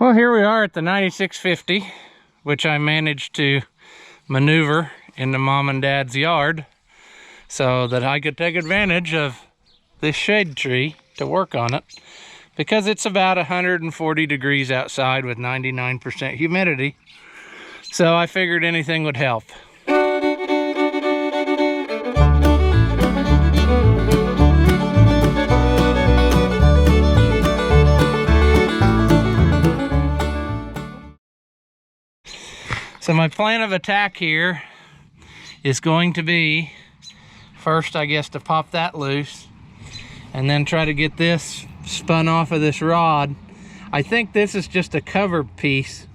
Well, here we are at the 9650, which I managed to maneuver into Mom and Dad's yard so that I could take advantage of this shade tree to work on it, because it's about 140 degrees outside with 99% humidity. So I figured anything would help. So my plan of attack here is going to be, first I guess, to pop that loose and then try to get this spun off of this rod. I think this is just a cover piece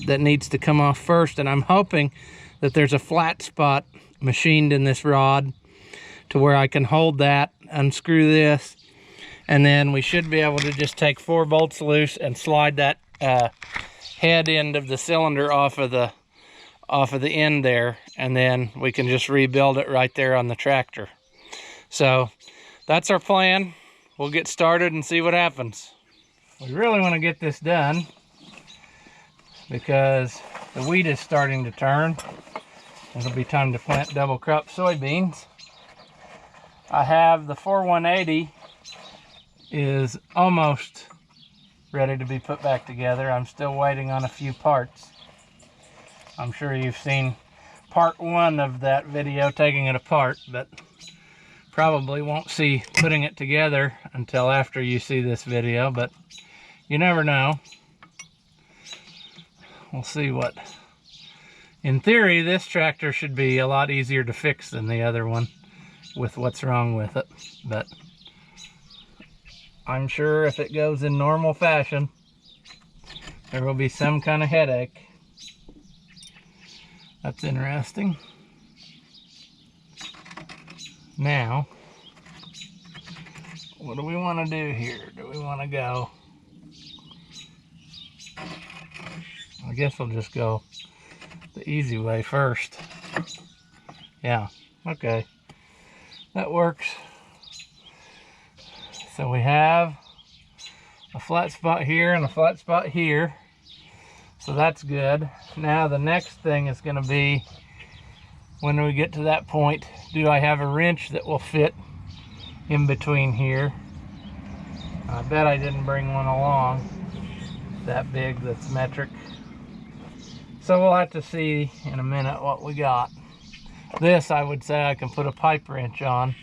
that needs to come off first, and I'm hoping that there's a flat spot machined in this rod to where I can hold that, unscrew this, and then we should be able to just take 4 bolts loose and slide that head end of the cylinder off of the end there, and then we can just rebuild it right there on the tractor. So that's our plan. We'll get started and see what happens. We really want to get this done because the wheat is starting to turn. It'll be time to plant double crop soybeans. I have the 4180 is almost ready to be put back together. I'm still waiting on a few parts. I'm sure you've seen part 1 of that video taking it apart, but probably won't see putting it together until after you see this video, but you never know. We'll see what. In theory, this tractor should be a lot easier to fix than the other one with what's wrong with it, but I'm sure if it goes in normal fashion, there will be some kind of headache. That's interesting. Now, what do we want to do here? Do we want to go? I guess we'll just go the easy way first. Yeah, okay. That works. So we have a flat spot here and a flat spot here. So that's good. Now the next thing is going to be, when we get to that point, do I have a wrench that will fit in between here? I bet I didn't bring one along that big that's metric. So we'll have to see in a minute what we got. This, I would say I can put a pipe wrench on,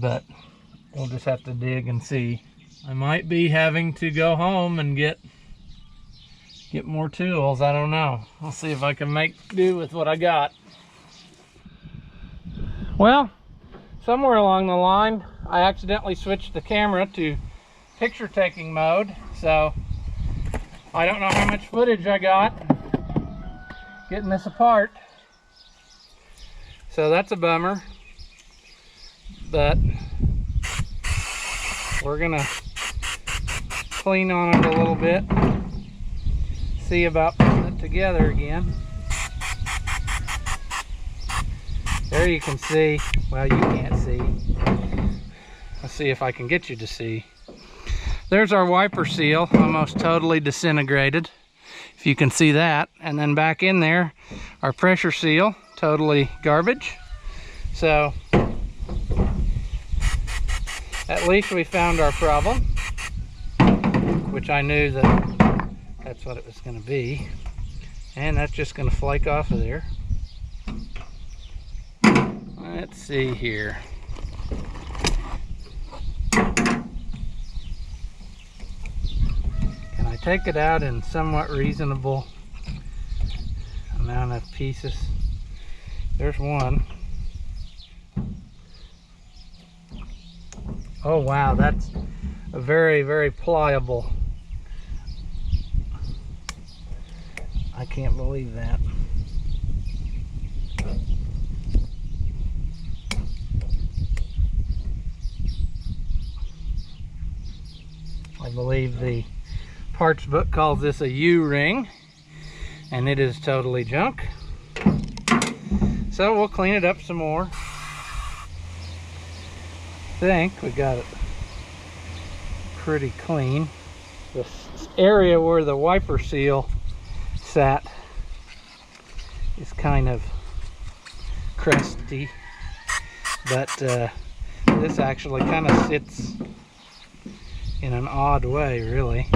but we'll just have to dig and see. I might be having to go home and get more tools. I don't know. I'll see if I can make do with what I got. Well, somewhere along the line, I accidentally switched the camera to picture taking mode, so I don't know how much footage I got getting this apart. So that's a bummer, but we're gonna clean on it a little bit, see about putting it together again. There you can see, well, you can't see. Let's see if I can get you to see. There's our wiper seal, almost totally disintegrated, if you can see that. And then back in there, our pressure seal, totally garbage. So at least we found our problem, which I knew that that's what it was going to be. And that's just going to flake off of there. Let's see here. Can I take it out in somewhat reasonable amount of pieces? There's one. Oh wow, that's a very, very pliable. I can't believe that. I believe the parts book calls this a U-ring, and it is totally junk. So we'll clean it up some more. I think we got it pretty clean. This area where the wiper seal sat is kind of crusty, but this actually kind of sits in an odd way, really.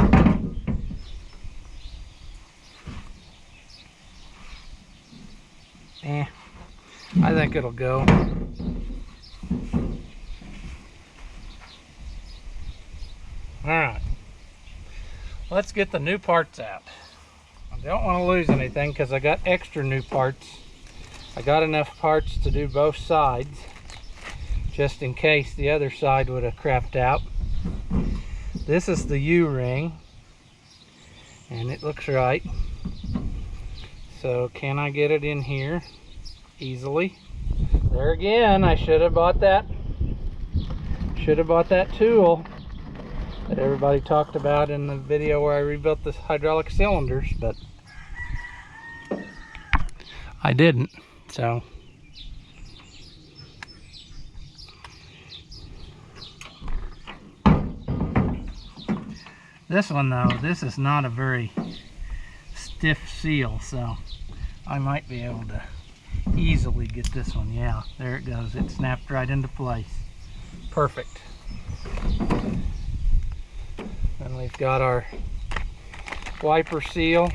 I think it'll go. Alright, let's get the new parts out. I don't want to lose anything because I got extra new parts. I got enough parts to do both sides, just in case the other side would have crapped out. This is the U-ring, and it looks right. So can I get it in here easily? There again, I should have bought that tool that everybody talked about in the video where I rebuilt the hydraulic cylinders, but I didn't. So this one though, this is not a very stiff seal, so I might be able to easily get this one. Yeah, there it goes. It snapped right into place. Perfect. Then we've got our wiper seal.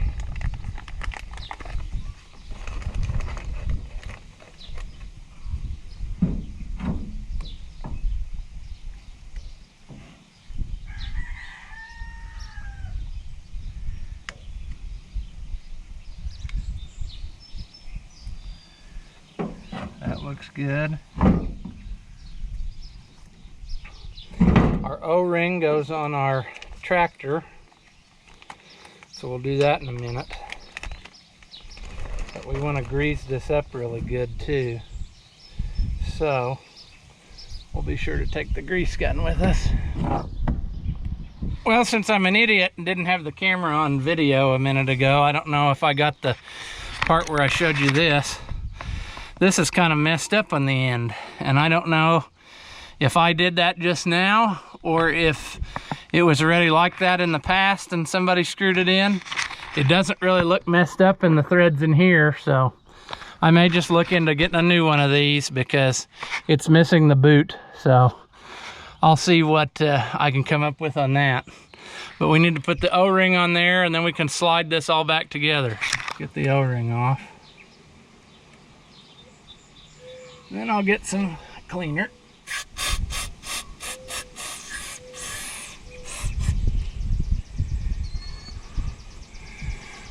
That looks good. Our O-ring goes on our tractor, so we'll do that in a minute. But we want to grease this up really good too, so we'll be sure to take the grease gun with us. Well, since I'm an idiot and didn't have the camera on video a minute ago, I don't know if I got the part where I showed you this. This is kind of messed up on the end, and I don't know if I did that just now or if it was already like that in the past and somebody screwed it in. It doesn't really look messed up in the threads in here, so I may just look into getting a new one of these because it's missing the boot. So I'll see what I can come up with on that. But we need to put the O-ring on there, and then we can slide this all back together. Get the O-ring off. Then I'll get some cleaner.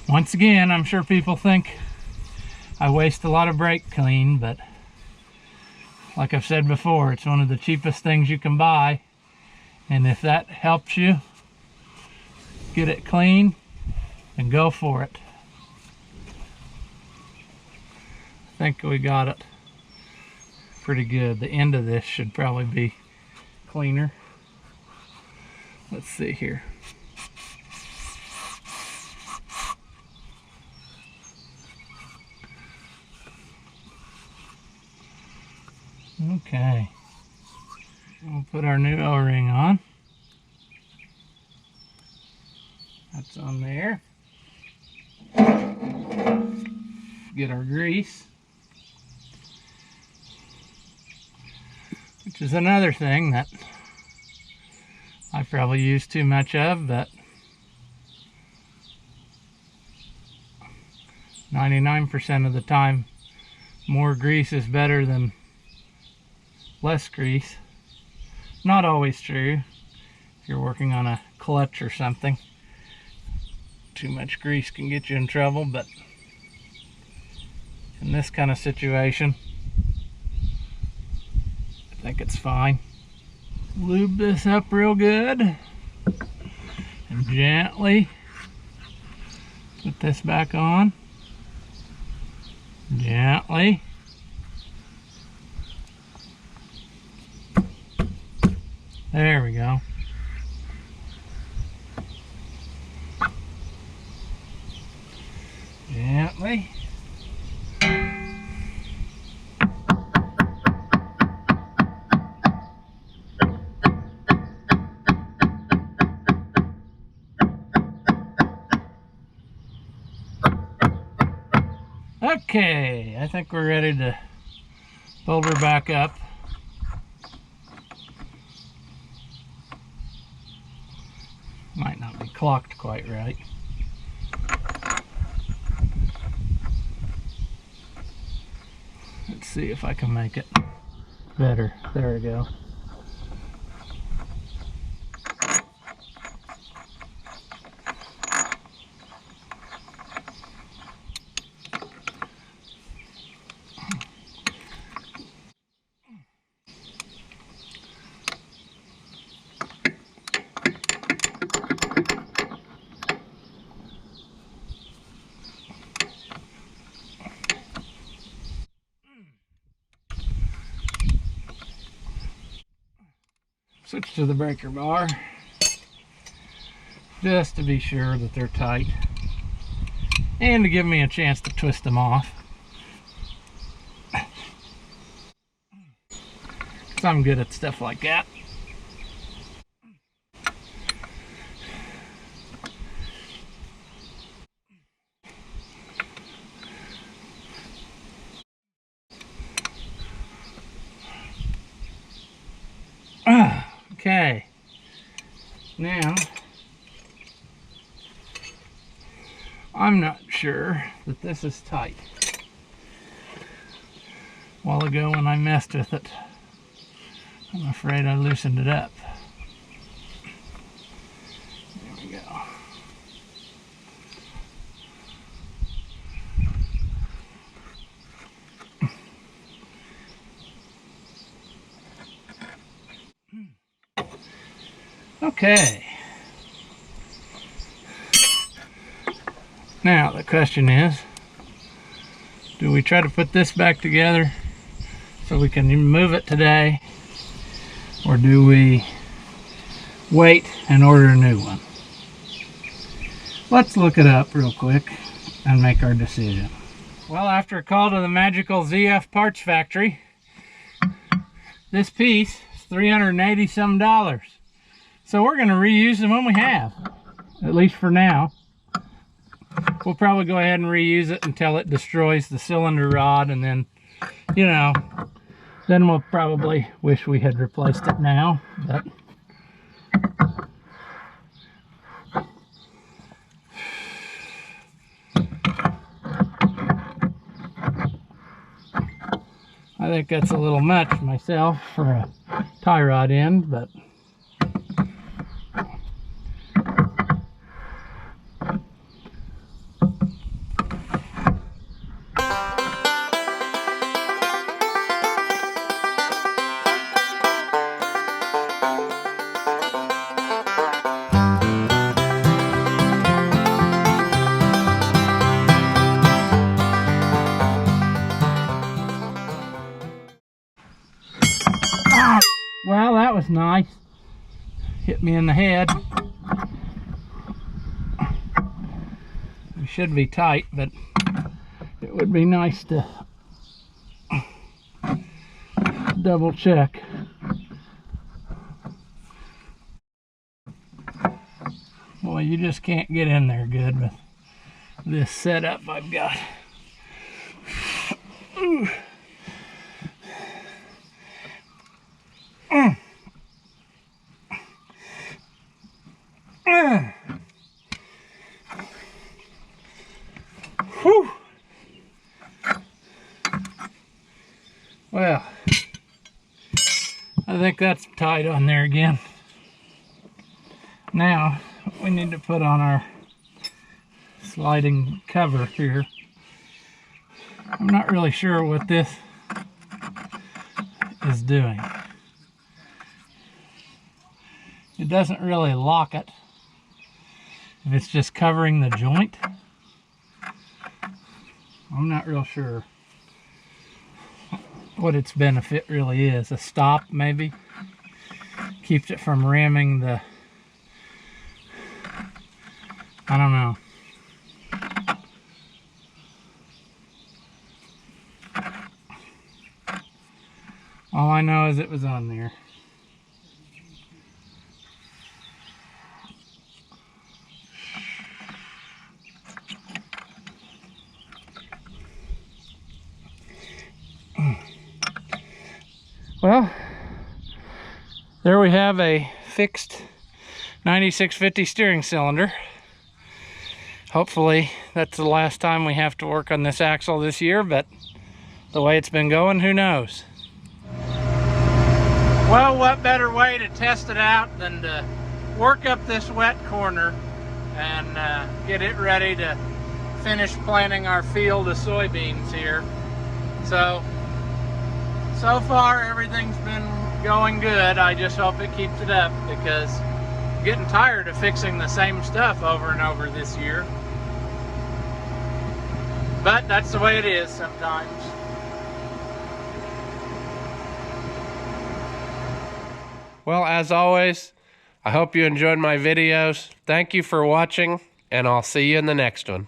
Once again, I'm sure people think I waste a lot of brake clean, but like I've said before, it's one of the cheapest things you can buy. And if that helps you get it clean, then go for it. I think we got it pretty good. The end of this should probably be cleaner. Let's see here. Okay, we'll put our new O-ring on. That's on there. Get our grease, which is another thing that I probably use too much of, but 99% of the time, more grease is better than less grease. Not always true. If you're working on a clutch or something, too much grease can get you in trouble, but in this kind of situation, I think it's fine. Lube this up real good and gently put this back on. Gently. There we go. Gently. Okay, I think we're ready to fold her back up. Might not be clocked quite right. Let's see if I can make it better. There we go. Switch to the breaker bar just to be sure that they're tight and to give me a chance to twist them off, because I'm good at stuff like that. Okay, now I'm not sure that this is tight. A while ago when I messed with it, I'm afraid I loosened it up. There we go. Okay. Now the question is, do we try to put this back together so we can move it today, or do we wait and order a new one? Let's look it up real quick and make our decision. Well, after a call to the magical ZF parts factory, this piece is $380 some. So we're going to reuse the one we have, at least for now. We'll probably go ahead and reuse it until it destroys the cylinder rod, and then, you know, then we'll probably wish we had replaced it now. But I think that's a little much myself for a tie rod end, but well, that was nice. Hit me in the head. It should be tight, but it would be nice to double check. Boy, you just can't get in there good with this setup I've got. Ooh. Whew. Well, I think that's tight on there again. Now we need to put on our sliding cover here. I'm not really sure what this is doing. It doesn't really lock it. If it's just covering the joint, I'm not real sure what its benefit really is. A stop, maybe? Keeps it from ramming the... I don't know. All I know is it was on there. Well, there we have a fixed 9650 steering cylinder. Hopefully that's the last time we have to work on this axle this year, but the way it's been going, who knows? Well, what better way to test it out than to work up this wet corner and get it ready to finish planting our field of soybeans here. So far everything's been going good. I just hope it keeps it up, because I'm getting tired of fixing the same stuff over and over this year. But that's the way it is sometimes. Well, as always, I hope you enjoyed my videos. Thank you for watching, and I'll see you in the next one.